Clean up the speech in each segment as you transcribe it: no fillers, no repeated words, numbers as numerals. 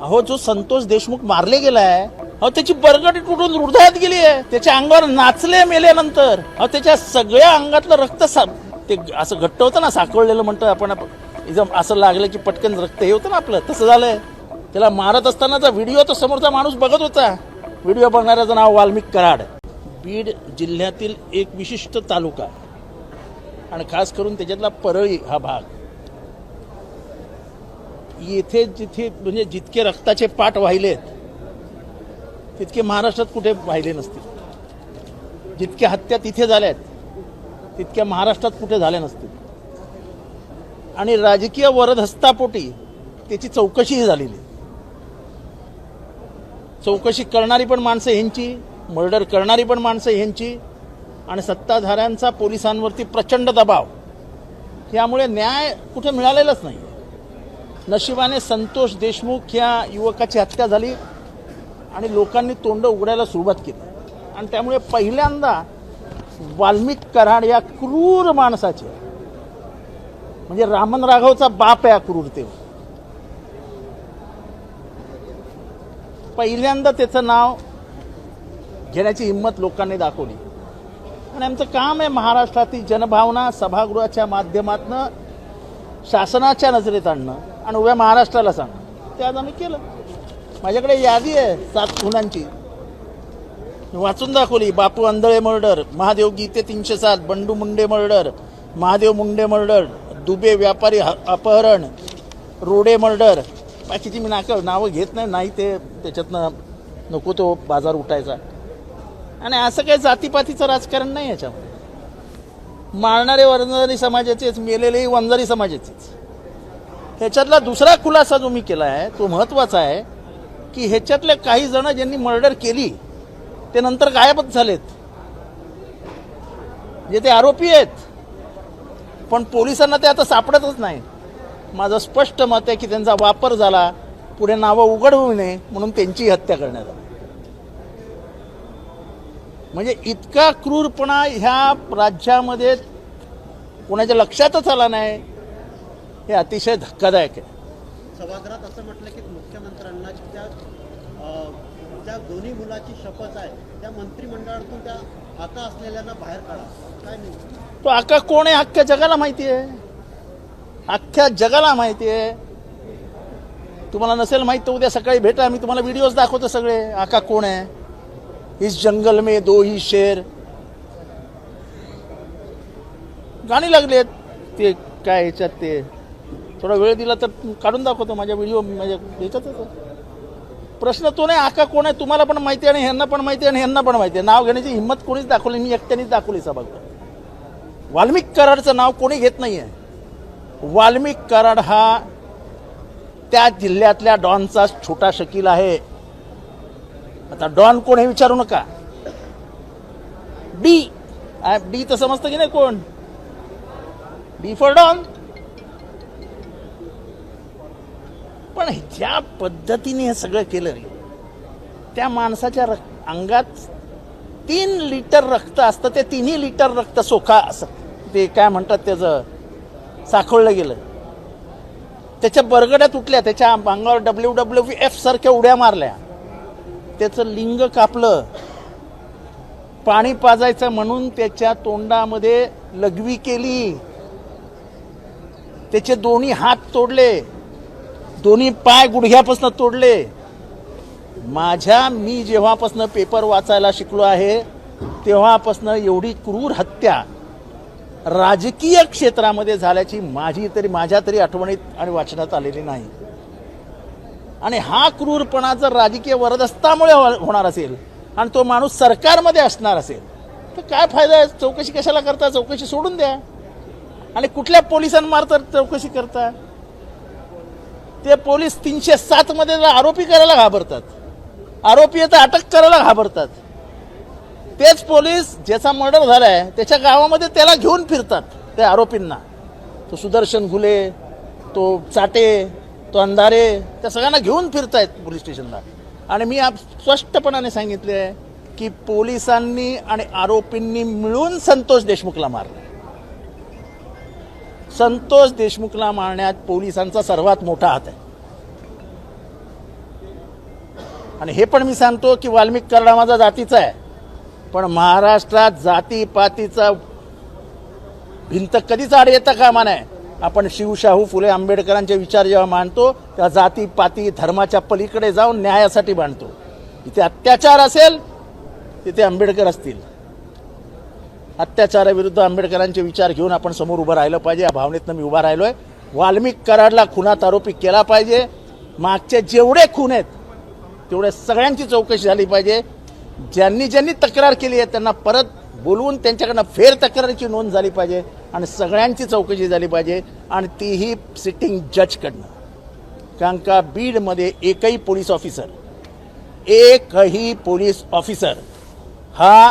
अहो जो संतोष देशमुख मारले गेलाय, अहो त्याची बरगडी तुटून हृदयात गेली आहे, त्याच्या अंगावर नाचले मेल्यानंतर, अहो त्याच्या सगळ्या अंगातलं रक्त ते असं घट्ट होतं ना, साखळलेलं म्हणतो आपण, एकदम असं लागलं की पटकन रक्त हे होतं ना आपलं, तसं झालंय. त्याला मारत असतानाचा व्हिडिओ तो समोरचा माणूस बघत होता. व्हिडिओ बघणाऱ्याचं नाव वाल्मिक कराड. बीड जिल्ह्यातील एक विशिष्ट तालुका आणि खास करून त्याच्यातला परळी हा भाग, येथे जिथे म्हणजे जितके रक्ताचे पाट वाहिलेत तितके महाराष्ट्रात कुठे वाहिले नसतील. जितक्या हत्या तिथे झाल्यात तितक्या महाराष्ट्रात कुठे झाल्या नसतील. आणि राजकीय वरदहस्तापोटी त्याची चौकशीही झालेली. चौकशी करणारी पण माणसं ह्यांची, मर्डर करणारी पण माणसं ह्यांची, आणि सत्ताधाऱ्यांचा पोलिसांवरती प्रचंड दबाव, यामुळे न्याय कुठे मिळालेलाच नाही. नशिबाने संतोष देशमुख या युवकाची हत्या झाली आणि लोकांनी तोंड उघडायला सुरुवात केली. आणि त्यामुळे पहिल्यांदा वाल्मिक कराड या क्रूर माणसाचे, म्हणजे रामन राघवचा बाप आहे क्रूरतेवर, पहिल्यांदा त्याचं नाव घेण्याची हिंमत लोकांनी दाखवली. आणि आमचं काम आहे महाराष्ट्रातील जनभावना सभागृहाच्या माध्यमातून शासनाच्या नजरेत आणणं आणि उभ्या महाराष्ट्राला सांगणं. ते आज आम्ही केलं. माझ्याकडे यादी आहे 7 गुन्ह्यांची, वाचून दाखवली. बापू अंधळे मर्डर, महादेव गीते 307, बंडू मुंडे मर्डर, महादेव मुंडे मर्डर, दुबे व्यापारी अपहरण, रोडे मर्डर. बाकीची मी नावं घेत नाही ते त्याच्यातनं नको तो बाजार उठायचा. आणि असं काही जातीपातीचं राजकारण नाही याच्यामध्ये. मारणारे वंजारी समाजाचेच, मेलेलेही वंजारी समाजाचेच. ह्याच्यातला दुसरा खुलासा जो मी केला आहे तो महत्त्वाचा आहे की ह्याच्यातले काही जण ज्यांनी मर्डर केली ते नंतर गायबच झालेत. जे ते आरोपी आहेत, पण पोलिसांना ते आता सापडतच नाही. माझं स्पष्ट मत आहे की त्यांचा वापर झाला, पुढे नावं उघड होऊ नये म्हणून त्यांची हत्या करण्यात आली. म्हणजे इतका क्रूरपणा ह्या राज्यामध्ये कोणाच्या लक्षातच आला नाही, हे अतिशय धक्कादायक आहे. सभागृहात असं म्हटलं की मुख्यमंत्र्यांना त्या दोन्ही मुलाची शपथ आहे, त्या मंत्रिमंडळातून त्या आका असलेल्यांना बाहेर काढा. काय नाही, तो आका कोण आहे अख्ख्या जगाला माहिती आहे. अख्ख्या जगाला माहिती आहे. तुम्हाला नसेल माहित तर उद्या सकाळी भेटा, मी तुम्हाला व्हिडिओज दाखवतो सगळे. आका कोण आहे. इस जंगल में 2 ही शेर, गाणी लागलेत. ते काय ह्याच्यात ते थोडा वेळ दिला तर काढून दाखवतो माझ्या व्हिडिओ, माझ्या ह्याच्यातच. प्रश्न तो नाही आका कोण आहे. तुम्हाला पण माहिती आहे आणि ह्यांना पण माहिती आहे आणि ह्यांना पण माहिती आहे. नाव घेण्याची हिंमत कोणीच दाखवली, मी एकट्यानेच दाखवली सभागृहात. वाल्मिक कराडचं नाव कोणी घेत नाही आहे. वाल्मिक कराड हा त्या जिल्ह्यातल्या डॉनचा छोटा शकील आहे. आता डॉन कोण हे विचारू नका. डी तर समजतं की नाही कोण. D for Don. पण ज्या पद्धतीने हे सगळं केलं, त्या माणसाच्या अंगात 3 लिटर रक्त असतं. ते 3ही लिटर रक्त सोखा असं ते काय म्हणतात त्याचं साखळलं गेलं. त्याच्या बरगड्या तुटल्या, त्याच्या अंगावर WWF सारख्या उड्या मारल्या, त्याचं लिंग कापलं, पाणी पाजायचं म्हणून त्याच्या तोंडामध्ये लघवी केली, त्याचे दोन्ही हात तोडले, दोन्ही पाय गुडघ्यापासून तोडले. मी जेव्हापासून पेपर वाचायला शिकलो आहे तेव्हापासून एवढी क्रूर हत्या राजकीय क्षेत्रामध्ये झाल्याची माझ्या तरी आठवणीत आणि वाचनात आलेली नाही. आणि हा क्रूरपणा जर राजकीय वरदहस्तामुळे होणार असेल आणि तो माणूस सरकारमध्ये असणार असेल तर काय फायदा आहे. चौकशी कशाला करता. चौकशी सोडून द्या. आणि कुठल्या पोलिसांमार्फत चौकशी करता. ते पोलीस 307 मध्ये आरोपी करायला घाबरतात. आरोपी तर अटक करायला घाबरतात. तेच पोलीस ज्याचा मर्डर झालाय त्याच्या गावामध्ये त्याला घेऊन फिरतात, त्या आरोपींना. तो सुदर्शन घुले, तो चाटे, तो अंधारे, त्या सगळ्यांना घेऊन फिरतायत पोलीस स्टेशनला. आणि मी स्पष्टपणाने सांगितले आहे की पोलिसांनी आणि आरोपींनी मिळून संतोष देशमुखला मारलं. संतोष देशमुखला मारण्यात पोलिसांचा सर्वात मोठा हात आहे. आणि हे पण मी सांगतो की वाल्मिक कराड माझा जातीचा आहे, पण महाराष्ट्रात जातीपातीचा भिंत कधीच आड येता कामा नये. आपण शिवशाहू फुले आंबेडकरांचे विचार जेव्हा मांडतो तेव्हा जातीपाती धर्माच्या पलीकडे जाऊन न्यायासाठी मांडतो. इथे अत्याचार असेल तिथे आंबेडकर असतील. अत्याचाराविरुद्ध आंबेडकरांचे विचार घेऊन आपण समोर उभं राहिलं पाहिजे. या भावनेतनं मी उभा राहिलोय. वाल्मिक कराडला खुनात आरोपी केला पाहिजे. मागचे जेवढे खून आहेत तेवढे सगळ्यांची चौकशी झाली पाहिजे. ज्यांनी ज्यांनी तक्रार केली आहे त्यांना परत बोलवून त्यांच्याकडनं फेर तक्रारीची नोंद झाली पाहिजे आणि सगळ्यांची चौकशी झाली पाहिजे, आणि तीही सिटिंग जजकडनं. कारण का बीडमध्ये एकही पोलीस ऑफिसर हा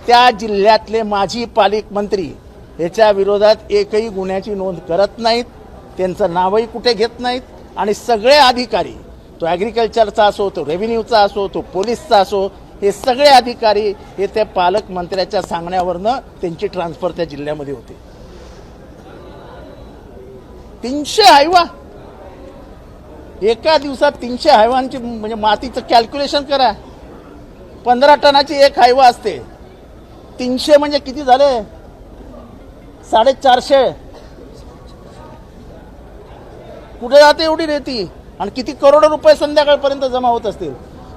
त्या जिल्ह्यातले माजी पालकमंत्री ह्याच्या विरोधात एकही गुन्ह्याची नोंद करत नाहीत. त्यांचं नावही कुठे घेत नाहीत. आणि सगळे अधिकारी, तो ॲग्रिकल्चरचा असो, तो रेव्हेन्यूचा असो, तो पोलीसचा असो, हे सगळे अधिकारी हे त्या पालकमंत्र्याच्या सांगण्यावरनं त्यांची ट्रान्सफर त्या जिल्ह्यामध्ये होते. 300 हायवा एका दिवसात, 300 हायवांची म्हणजे मातीचं कॅल्क्युलेशन करा. 15 टनाची एक हायवा असते. 300 म्हणजे किती झाले? 450. कुठे जाते एवढी रेती? आणि किती करोड रुपये संध्याकाळपर्यंत जमा होत असतील.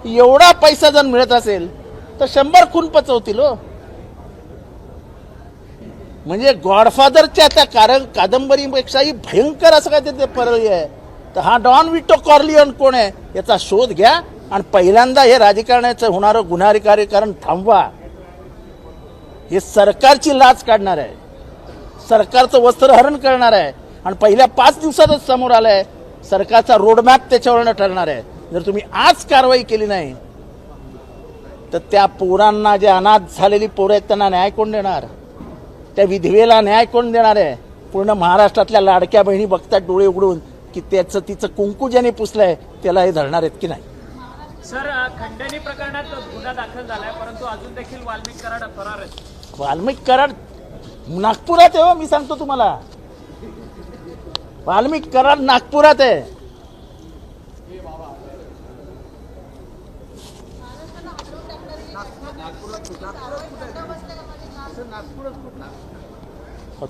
एवढा पैसा जर मिळत असेल तर 100 खून पचवतील हो. म्हणजे गॉडफादरच्या त्या कादंबरीपेक्षाही भयंकर असं काय ते पर्याय आहे. तर हा डॉन विटो कॉर्लियन कोण आहे याचा शोध घ्या आणि पहिल्यांदा हे राजकारणाचं होणारं गुन्हेगारीकरण थांबवा. हे सरकारची लाच काढणार आहे, सरकारचं वस्त्रहरण करणार आहे, आणि पहिल्या 5 दिवसातच समोर आलंय सरकारचा रोडमॅप त्याच्यावरनं ठरणार आहे. जर तुम्ही आज कारवाई केली नाही तर त्या पोरांना, जे अनाथ झालेली पोरं आहेत त्यांना न्याय कोण देणार? त्या विधवेला न्याय कोण देणार आहे? पूर्ण महाराष्ट्रातल्या लाडक्या बहिणी बघतात डोळे उघडून की तिचं कुंकू ज्याने पुसलंय त्याला हे धरणार आहेत की नाही. सर, खंडणी प्रकरणात गुन्हा दाखल झालाय, परंतु अजून देखील वाल्मिक कराड फरार आहेत. वाल्मिक कराड नागपुरात आहे हो. मी सांगतो तुम्हाला, वाल्मिक कराड नागपुरात आहे.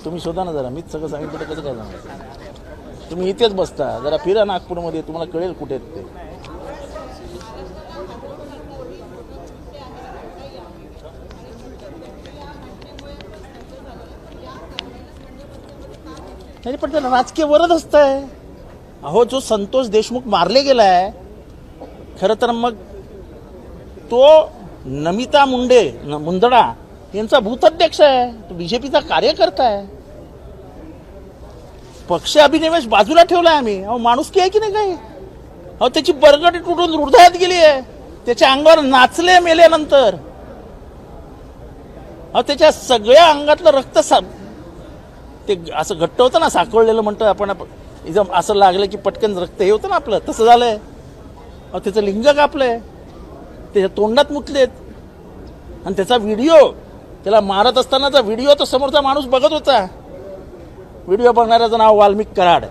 तुम्ही शोधा ना जरा. मीच सगळं सांगितलं तर कसं काय सांगायचं? तुम्ही इथेच बसता, जरा फिरा नागपूरमध्ये, तुम्हाला कळेल कुठे आहेत ते. नाही पण त्याला राजकीय वरदहस्त आहे. अहो, जो संतोष देशमुख मारले गेलाय, खरं तर मग तो नमिता मुंदडा यांचा भूताध्यक्ष आहे, तो बीजेपीचा कार्यकर्ता आहे. पक्ष अभिनिवेश बाजूला ठेवलाय आम्ही. अहो, माणुसकी आहे की नाही काही? अहो, त्याची बरगडी तुटून हृदयात गेली आहे. त्याच्या अंगावर नाचले मेल्यानंतर. अहो, त्याच्या सगळ्या अंगातलं रक्त ते असं घट्ट होतं ना, साखळलेलं म्हणतो आपण. एकदम असं लागलं की पटकन रक्त हे होतं ना आपलं, तसं झालंय. अहो, त्याचं लिंग कापलंय, त्याच्या तोंडात मुतलेत, आणि त्याचा व्हिडिओ, त्याला मारत असतानाचा व्हिडिओ तो समोरचा माणूस बघत होता. व्हिडिओ बघणाऱ्याचं नाव वाल्मिक कराड.